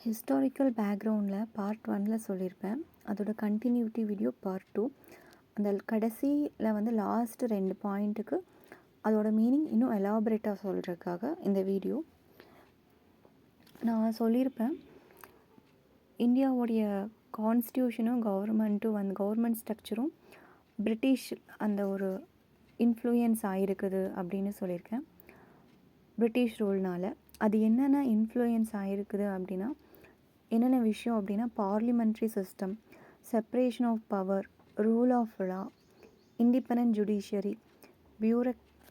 Historical பேக்ரவுண்டில் part 1ல் சொல்லியிருப்பேன். அதோட கண்டினியூட்டி வீடியோ பார்ட் 2. அந்த கடைசியில் வந்து லாஸ்ட்டு 2 பாயிண்ட்டுக்கு அதோட மீனிங் இன்னும் எலாபரேட்டாக சொல்கிறதுக்காக இந்த வீடியோ. நான் சொல்லியிருப்பேன், இந்தியாவுடைய கான்ஸ்டியூஷனும் கவர்மெண்ட் ஸ்ட்ரக்சரும் பிரிட்டிஷ் அந்த ஒரு இன்ஃப்ளூயன்ஸ் ஆகிருக்குது அப்படின்னு சொல்லியிருக்கேன். பிரிட்டிஷ் ரூல்னால் அது என்னென்ன இன்ஃப்ளூயன்ஸ் ஆகிருக்குது அப்படின்னா, என்னென்ன விஷயம் அப்படின்னா, parliamentary system, separation of power, rule of law, independent judiciary, bureaucratic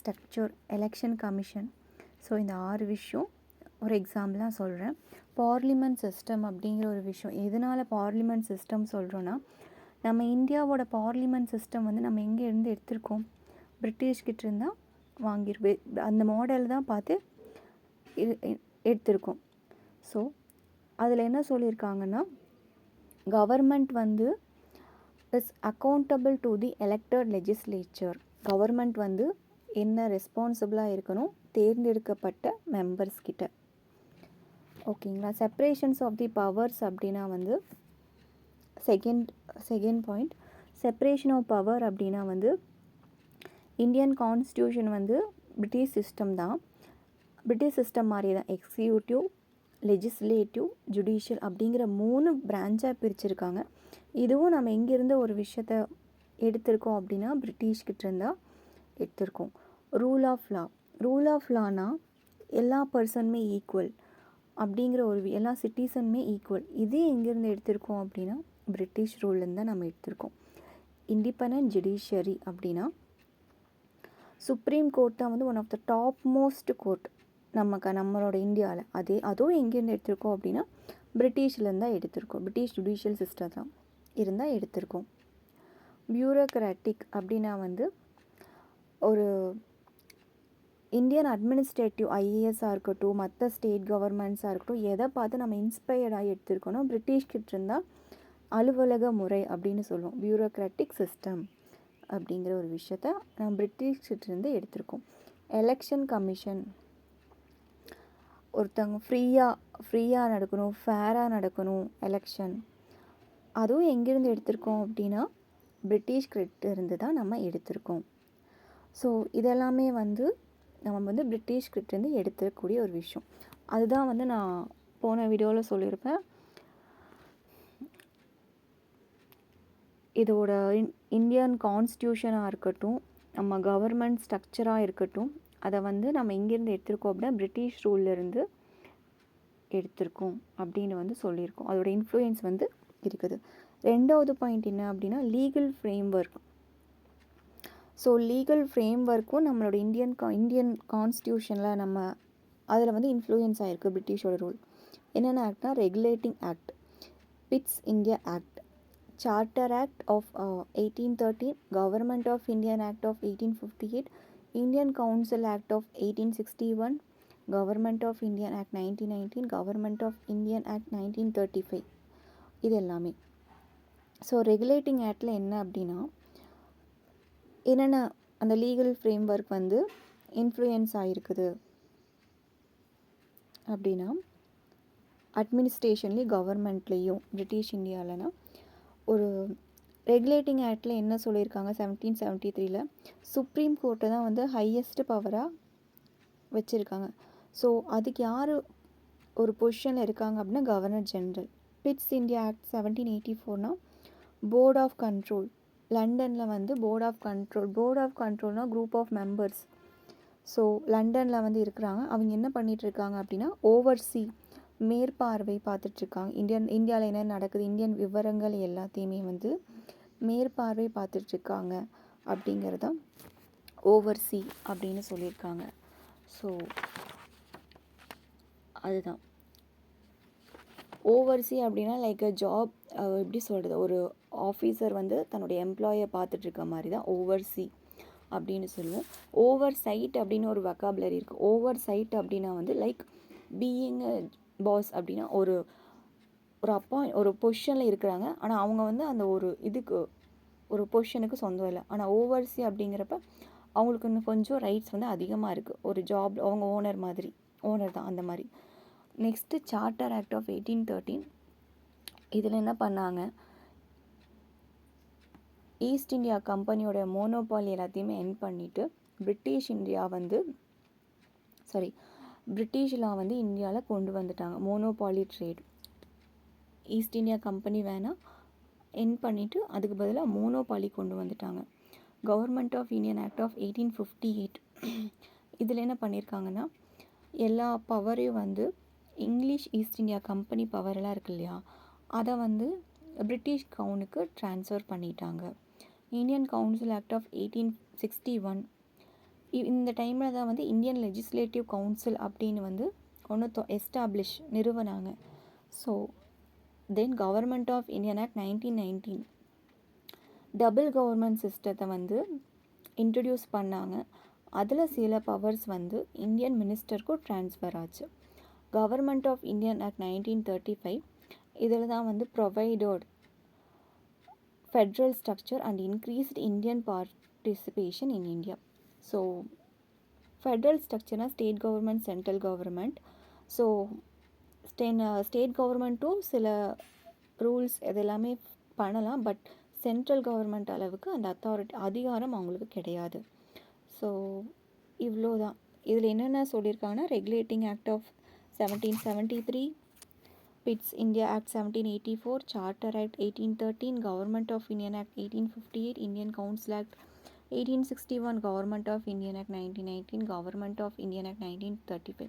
structure, election commission. So இந்த 6 விஷயம் ஒரு எக்ஸாம்பிளாக சொல்கிறேன். பார்லிமெண்ட் சிஸ்டம் அப்படிங்கிற ஒரு விஷயம் எதனால் பார்லிமெண்ட் சிஸ்டம் சொல்கிறோன்னா, நம்ம இந்தியாவோட பார்லிமெண்ட் சிஸ்டம் வந்து நம்ம எங்கே இருந்து எடுத்திருக்கோம், பிரிட்டிஷ்கிட்ட இருந்தால் அந்த மாடல் தான் பார்த்து எடுத்திருக்கோம். ஸோ அதில் என்ன சொல்லியிருக்காங்கன்னா, கவர்மெண்ட் வந்து is accountable to the elected legislature. Government வந்து என்ன ரெஸ்பான்சிபிளாக இருக்கணும், தேர்ந்தெடுக்கப்பட்ட மெம்பர்ஸ் கிட்ட. ஓகேங்களா. செப்பரேஷன்ஸ் ஆஃப் தி பவர்ஸ் அப்படின்னா வந்து second point. Separation of power அப்படின்னா வந்து இந்தியன் கான்ஸ்டியூஷன் வந்து பிரிட்டிஷ் சிஸ்டம் தான். பிரிட்டிஷ் சிஸ்டம் மாதிரி தான் எக்ஸிக்யூட்டிவ், லெஜிஸ்லேட்டிவ், ஜுடிஷியல் அப்படிங்கிற 3 பிரான்ச்சாக பிரிச்சுருக்காங்க. இதுவும் நம்ம எங்கேருந்து ஒரு விஷயத்த எடுத்திருக்கோம் அப்படின்னா, பிரிட்டிஷ்கிட்ட இருந்தால் எடுத்திருக்கோம். ரூல் ஆஃப் லானா எல்லா பர்சனுமே ஈக்குவல் அப்படிங்கிற எல்லா சிட்டிசனுமே ஈக்குவல். இதே எங்கேருந்து எடுத்திருக்கோம் அப்படின்னா, பிரிட்டிஷ் ரூல்லேருந்து தான் நம்ம எடுத்திருக்கோம். இண்டிபெண்டன்ட் ஜுடிஷியரி அப்படின்னா, சுப்ரீம் கோர்ட் தான் வந்து one of the top most court நம்மளோட இந்தியாவில். அதுவும் எங்கேருந்து எடுத்திருக்கோம் அப்படின்னா, பிரிட்டிஷ்லேருந்து தான் எடுத்திருக்கோம். பிரிட்டிஷ் ஜுடிஷியல் சிஸ்டம் தான் இருந்தால் எடுத்திருக்கோம். பியூரோக்ராட்டிக் அப்படின்னா வந்து ஒரு இந்தியன் அட்மினிஸ்ட்ரேட்டிவ் ஐஏஎஸ்ஸாக இருக்கட்டும், மற்ற ஸ்டேட் கவர்மெண்ட்ஸாக இருக்கட்டும், எதை பார்த்து நம்ம இன்ஸ்பயர்டாகி எடுத்திருக்கணும், பிரிட்டிஷ்கிட்ட இருந்தால் அலுவலக முறை அப்படின்னு சொல்லுவோம். பியூரோக்ராட்டிக் சிஸ்டம் அப்படிங்கிற ஒரு விஷயத்த நம்ம பிரிட்டிஷ்கிட்ட இருந்து எடுத்திருக்கோம். எலெக்ஷன் கமிஷன், ஒருத்தவங்க ஃப்ரீயாக நடக்கணும், ஃபேராக நடக்கணும் எலெக்ஷன். அதுவும் எங்கேருந்து எடுத்திருக்கோம் அப்படின்னா, பிரிட்டிஷ்கிட்ட இருந்து தான் நம்ம எடுத்திருக்கோம். ஸோ இதெல்லாமே வந்து நம்ம வந்து பிரிட்டிஷ்கிட்டேருந்து எடுத்துக்கூடிய ஒரு விஷயம். அதுதான் வந்து நான் போன வீடியோவில் சொல்லியிருப்பேன். இதோட இந்தியன் கான்ஸ்டியூஷனாக இருக்கட்டும், நம்ம கவர்மெண்ட் ஸ்ட்ரக்சராக இருக்கட்டும், அதை வந்து நம்ம எங்கேருந்து எடுத்திருக்கோம் அப்படின்னா, பிரிட்டிஷ் ரூல்லேருந்து எடுத்திருக்கோம் அப்படின்னு வந்து சொல்லியிருக்கோம். அதோட இன்ஃப்ளூயன்ஸ் வந்து இருக்குது. 2வது பாயிண்ட் என்ன அப்படின்னா, லீகல் ஃப்ரேம்வொர்க். ஸோ லீகல் ஃப்ரேம்வொர்க்கும் நம்மளோட இந்தியன் கான்ஸ்டியூஷனில் நம்ம அதில் வந்து இன்ஃப்ளூயன்ஸ் ஆகிருக்கு பிரிட்டிஷோட ரூல். என்னென்ன ஆக்ட்னா, regulating act, Pitt's India act, charter act of 1813, government of Indian act of 1858, Indian council act of 1861, government of Indian act 1919, government of Indian act 1935. இது எல்லாமே. ஸோ ரெகுலேட்டிங் ஆக்டில் என்ன அப்படின்னா, என்னென்ன அந்த லீகல் ஃப்ரேம்வொர்க் வந்து இன்ஃப்ளூயன்ஸ் ஆகிருக்குது அப்படின்னா, அட்மினிஸ்ட்ரேஷன்லேயும் கவர்மெண்ட்லேயும் பிரிட்டிஷ் இந்தியாவில்னா ஒரு ரெகுலேட்டிங் ஆக்டில் என்ன சொல்லியிருக்காங்க, 1773ல் சுப்ரீம் கோர்ட்டை தான் வந்து ஹையஸ்ட் பவராக வச்சுருக்காங்க. ஸோ அதுக்கு யார் ஒரு பொசிஷனில் இருக்காங்க அப்படின்னா, governor general. Pitt's India act 1784னா போர்ட் ஆஃப் கண்ட்ரோல். லண்டனில் வந்து போர்ட் ஆஃப் கண்ட்ரோல்னால் குரூப் ஆஃப் மெம்பர்ஸ். ஸோ லண்டனில் வந்து இருக்கிறாங்க. அவங்க என்ன பண்ணிகிட்ருக்காங்க அப்படின்னா, ஓவர்சி, மேற்பார்வை பார்த்துட்ருக்காங்க. இந்தியாவில் என்ன நடக்குது, இந்தியன் விவரங்கள் எல்லாத்தையுமே வந்து மேற்பார்வை பார்த்துட்ருக்காங்க அப்படிங்கிறத ஓவர்சி அப்படின்னு சொல்லியிருக்காங்க. ஸோ அதுதான் ஓவர்சி அப்படின்னா, லைக் அ ஜாப், எப்படி சொல்கிறது, ஒரு ஆஃபீஸர் வந்து தன்னுடைய எம்ப்ளாயை பார்த்துட்ருக்க மாதிரி தான் ஓவர்சி அப்படின்னு சொல்லுவோம். ஓவர் சைட் அப்படின்னு ஒரு வொக்காபுலரி இருக்குது. ஓவர் சைட் அப்படின்னா வந்து லைக் பீயிங் பாஸ் அப்படின்னா ஒரு பொசிஷனில் இருக்கிறாங்க, ஆனால் அவங்க வந்து அந்த ஒரு பொசிஷனுக்கு சொந்தம் இல்லை. ஆனால் ஓவர்சி அப்படிங்கிறப்ப அவங்களுக்கு இன்னும் கொஞ்சம் ரைட்ஸ் வந்து அதிகமாக இருக்குது. ஒரு ஜாப் அவங்க ஓனர் தான் அந்த மாதிரி. Next charter act of 1813. இதில் என்ன பண்ணாங்க, ஈஸ்ட் இந்தியா கம்பெனியோட மோனோபாலி எல்லாத்தையுமே என் பண்ணிவிட்டு பிரிட்டிஷ்லாம் வந்து இந்தியாவில் கொண்டு வந்துட்டாங்க. Monopoly trade, east India company வேணால் என் பண்ணிவிட்டு அதுக்கு பதிலாக மோனோபாலி கொண்டு வந்துட்டாங்க. Government of Indian act of 1858. இதில் என்ன பண்ணியிருக்காங்கன்னா, எல்லா பவரையும் வந்து இங்கிலீஷ் ஈஸ்ட் இந்தியா கம்பெனி பவரெல்லாம் இருக்கு இல்லையா, அதை வந்து பிரிட்டிஷ் கவுனுக்கு ட்ரான்ஸ்ஃபர் பண்ணிட்டாங்க. Indian council act of 1861. இந்த டைமில் தான் வந்து இந்தியன் லெஜிஸ்லேட்டிவ் கவுன்சில் அப்படின்னு வந்து ஒன்று நிறுவனாங்க. So then government of Indian act 1919. Double government சிஸ்டத்தை வந்து இன்ட்ரடியூஸ் பண்ணாங்க. அதில் சில பவர்ஸ் வந்து இந்தியன் மினிஸ்டருக்கும் ட்ரான்ஸ்ஃபர் ஆச்சு. Government of Indian act 1935. இதில் தான் வந்து provided federal structure and increased Indian participation in India. So federal ஸ்ட்ரக்சர்னால் state government, central government. So state கவர்மெண்ட்டும் சில ரூல்ஸ் இதெல்லாமே பண்ணலாம், பட் சென்ட்ரல் கவர்மெண்ட் அளவுக்கு அந்த அதிகாரம் அவங்களுக்கு கிடையாது. ஸோ இவ்வளோ தான். இதில் என்னென்ன சொல்லியிருக்காங்கன்னா, regulating act of 1773, Pitts India act 1784, charter act 1813, government of Indian act 1858, Indian council act 1861, government of Indian act 1919, government of Indian act 1935.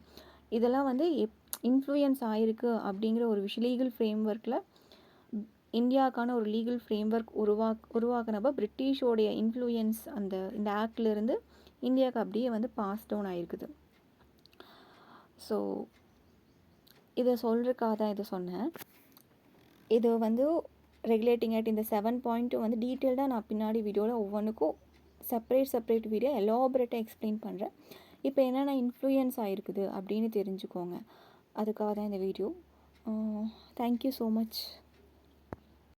இதெல்லாம் வந்து இன்ஃப்ளூயன்ஸ் ஆகிருக்கு அப்படிங்கிற ஒரு லீகல் ஃப்ரேம்ஒர்க்கில் இந்தியாவுக்கான ஒரு லீகல் ஃப்ரேம்ஒர்க் உருவாக்குனப்போ பிரிட்டிஷோடைய இன்ஃப்ளூயன்ஸ் இந்த ஆக்ட்லேருந்து இந்தியாவுக்கு அப்படியே வந்து பாஸ் டவுன் ஆகிருக்குது. ஸோ இதை சொல்கிறதுக்காக தான் இதை சொன்னேன். இது வந்து ரெகுலேட்டிங் ஆக்ட் இந்த 7 பாயிண்ட்டும் வந்து டீட்டெயில்டாக நான் பின்னாடி வீடியோவில் ஒவ்வொன்றுக்கும் செப்பரேட் வீடியோ எலாபரேட்டாக எக்ஸ்பிளைன் பண்ணுறேன். இப்போ என்னென்ன இன்ஃப்ளூயன்ஸ் ஆகிருக்குது அப்படின்னு தெரிஞ்சுக்கோங்க. அதுக்காக தான் இந்த வீடியோ. Thank you so much.